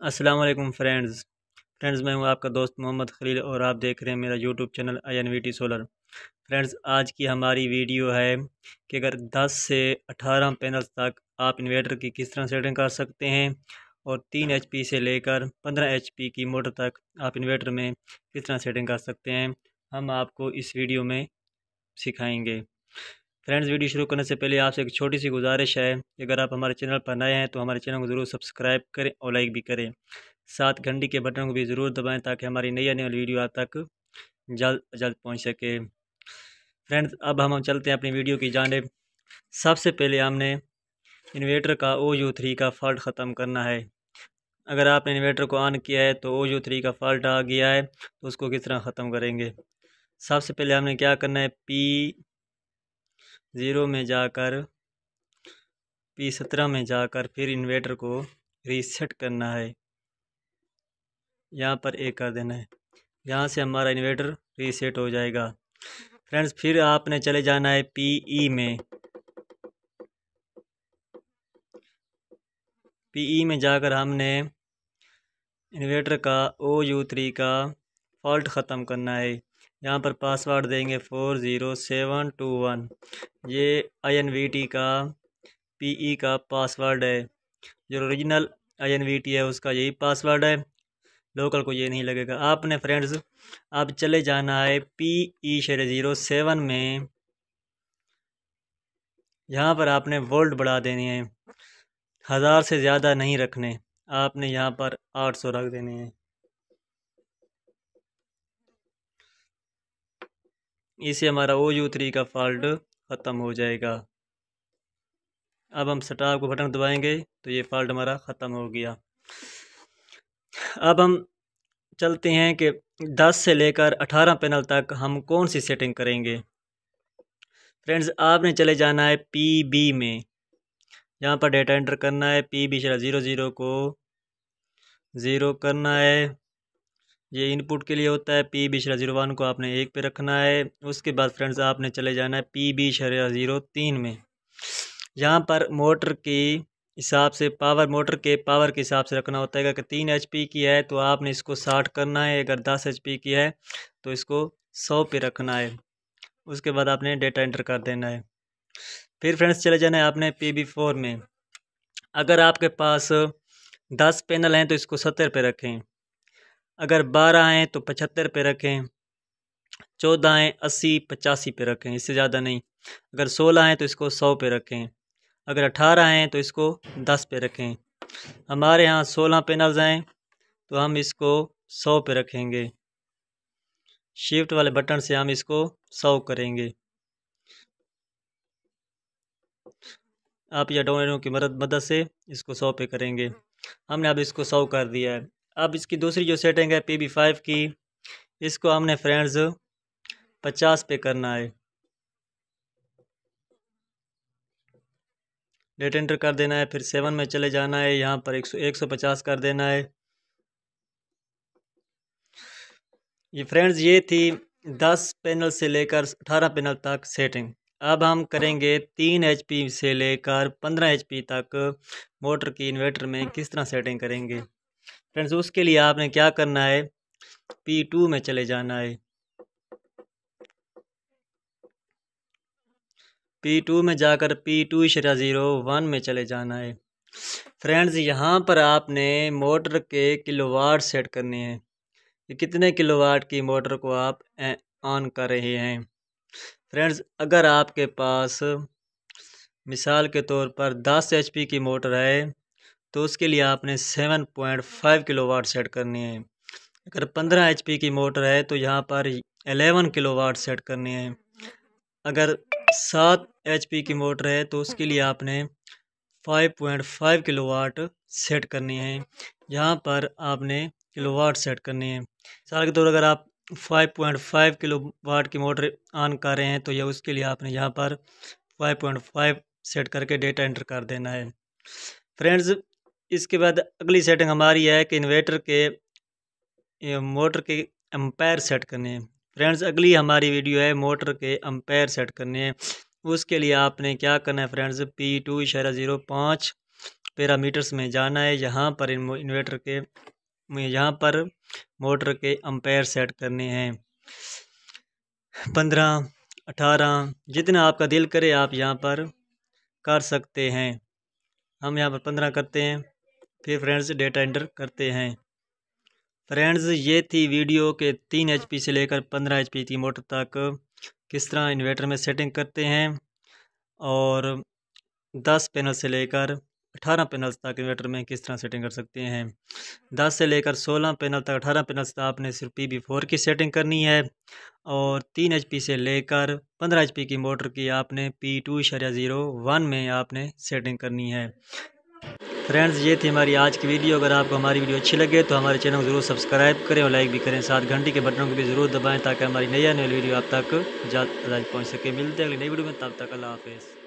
अस्सलाम वालेकुम फ्रेंड्स मैं हूं आपका दोस्त मोहम्मद खलील और आप देख रहे हैं मेरा YouTube channel INVT solar. Friends आज की हमारी वीडियो है कि अगर 10 से 18 पैनल्स तक आप इन्वर्टर की किस तरह सेटिंग कर सकते हैं और 3 HP से लेकर 15 HP की मोटर तक आप इन्वर्टर में किस तरह सेटिंग कर सकते हैं, हम आपको इस वीडियो में सिखाएँगे। फ्रेंड्स वीडियो शुरू करने से पहले आपसे एक छोटी सी गुजारिश है कि अगर आप हमारे चैनल पर नए हैं तो हमारे चैनल को ज़रूर सब्सक्राइब करें और लाइक भी करें। साथ घंटी के बटन को भी ज़रूर दबाएं ताकि हमारी नई आने वाली वीडियो आप तक जल्द जल्द पहुंच सके। फ्रेंड्स अब हम चलते हैं अपनी वीडियो की जानिब। सबसे पहले हमने इन्वर्टर का OU3 का फ़ॉल्ट ख़त्म करना है। अगर आपने इन्वर्टर को ऑन किया है तो OU3 का फ़ॉल्ट आ गया है तो उसको किस तरह ख़त्म करेंगे। सबसे पहले हमने क्या करना है, P0 में जाकर P17 में जाकर फिर इन्वर्टर को रीसेट करना है। यहाँ पर एक कर देना है, यहाँ से हमारा इन्वर्टर रीसेट हो जाएगा। फ्रेंड्स फिर आपने चले जाना है PE में। PE में जाकर हमने इन्वर्टर का OU3 का फ़ॉल्ट ख़त्म करना है। यहाँ पर पासवर्ड देंगे 40721। ये INVT का PE का पासवर्ड है। जो ओरिजिनल INVT है उसका यही पासवर्ड है, लोकल को ये नहीं लगेगा। आपने फ्रेंड्स अब चले जाना है PE07 में। यहाँ पर आपने वोल्ट बढ़ा देने हैं, 1000 से ज़्यादा नहीं रखने, आपने यहाँ पर 800 रख देने हैं। इससे हमारा OU3 का फॉल्ट ख़त्म हो जाएगा। अब हम स्टार्ट को बटन दबाएंगे तो ये फॉल्ट हमारा ख़त्म हो गया। अब हम चलते हैं कि 10 से लेकर 18 पैनल तक हम कौन सी सेटिंग करेंगे। फ्रेंड्स आपने चले जाना है PB में। यहाँ पर डेटा एंटर करना है, PB00 को 0 करना है, ये इनपुट के लिए होता है। PB01 को आपने 1 पे रखना है। उसके बाद फ्रेंड्स आपने चले जाना है PB03 में। यहाँ पर मोटर की हिसाब से मोटर के पावर के हिसाब से रखना होता है। अगर 3 HP की है तो आपने इसको 60 करना है, अगर 10 HP की है तो इसको 100 पे रखना है। उसके बाद आपने डेटा एंटर कर देना है। फिर फ्रेंड्स चले जाना है आपने PB4 में। अगर आपके पास 10 पैनल हैं तो इसको 70 पे रखें, अगर 12 हैं तो 75 पे रखें, 14 हैं 80 85 पे रखें, इससे ज़्यादा नहीं। अगर 16 हैं तो इसको 100 पे रखें, अगर 18 हैं तो इसको 10 पे रखें। हमारे यहाँ 16 पैनल्स हैं तो हम इसको 100 पे रखेंगे। शिफ्ट वाले बटन से हम इसको 100 करेंगे। आप या डाउन एरो की मदद से इसको 100 पे करेंगे। हमने अब इसको 100 कर दिया है। अब इसकी दूसरी जो सेटिंग है PB5 की, इसको हमने फ्रेंड्स 50 पे करना है। डेट एंटर कर देना है, फिर 7 में चले जाना है, यहाँ पर 150 कर देना है। ये फ्रेंड्स ये थी 10 पैनल से लेकर 18 पैनल तक सेटिंग। अब हम करेंगे 3 HP से लेकर 15 HP तक मोटर की इन्वर्टर में किस तरह सेटिंग करेंगे। फ्रेंड्स उसके लिए आपने क्या करना है, P2 में चले जाना है। P2 में जाकर P2.01 में चले जाना है। फ्रेंड्स यहाँ पर आपने मोटर के किलोवाट सेट करने हैं कि कितने किलोवाट की मोटर को आप ऑन कर रहे हैं। फ्रेंड्स अगर आपके पास मिसाल के तौर पर 10 HP की मोटर है तो उसके लिए आपने 7.5 किलोवाट सेट करनी है। अगर 15 HP की मोटर है तो यहाँ पर 11 किलोवाट सेट करनी है। अगर 7 HP की मोटर है तो उसके लिए आपने 5.5 किलोवाट सेट करनी है। यहाँ पर आपने किलोवाट सेट करनी है। मिसाल के तौर अगर आप 5.5 किलोवाट की मोटर ऑन कर रहे हैं तो यह उसके लिए आपने यहाँ पर 5.5 सेट करके डेटा एंटर कर देना है। फ्रेंड्स इसके बाद अगली सेटिंग हमारी है कि इन्वर्टर के मोटर के एम्पायर सेट करने हैं। फ्रेंड्स अगली हमारी वीडियो है मोटर के एम्पायर सेट करने हैं। उसके लिए आपने क्या करना है फ्रेंड्स, P2.05 पैरामीटर्स में जाना है। यहाँ पर इन्वर्टर के यहाँ पर मोटर के एम्पेयर सेट करने हैं। 15, 18 जितना आपका दिल करे आप यहाँ पर कर सकते हैं। हम यहाँ पर 15 करते हैं। फिर फ्रेंड्स डेटा एंटर करते हैं। फ्रेंड्स ये थी वीडियो के 3 HP से लेकर 15 HP की मोटर तक किस तरह इन्वर्टर में सेटिंग करते हैं, और 10 पैनल से लेकर 18 पैनल्स तक इन्वर्टर में किस तरह सेटिंग कर सकते हैं। 10 से लेकर 16 पैनल तक 18 पैनल्स तक आपने सिर्फ PB4 की सेटिंग करनी है, और 3 HP से लेकर 15 HP की मोटर की आपने P2.01 में आपने सेटिंग करनी है। फ्रेंड्स ये थी हमारी आज की वीडियो। अगर आपको हमारी वीडियो अच्छी लगे तो हमारे चैनल को ज़रूर सब्सक्राइब करें और लाइक भी करें। साथ घंटी के बटन को भी ज़रूर दबाएं ताकि हमारी नई वीडियो आप तक जल्द पहुँच सके। मिलते हैं अगली नई वीडियो में, तब तक अल्लाह हाफ़िज़।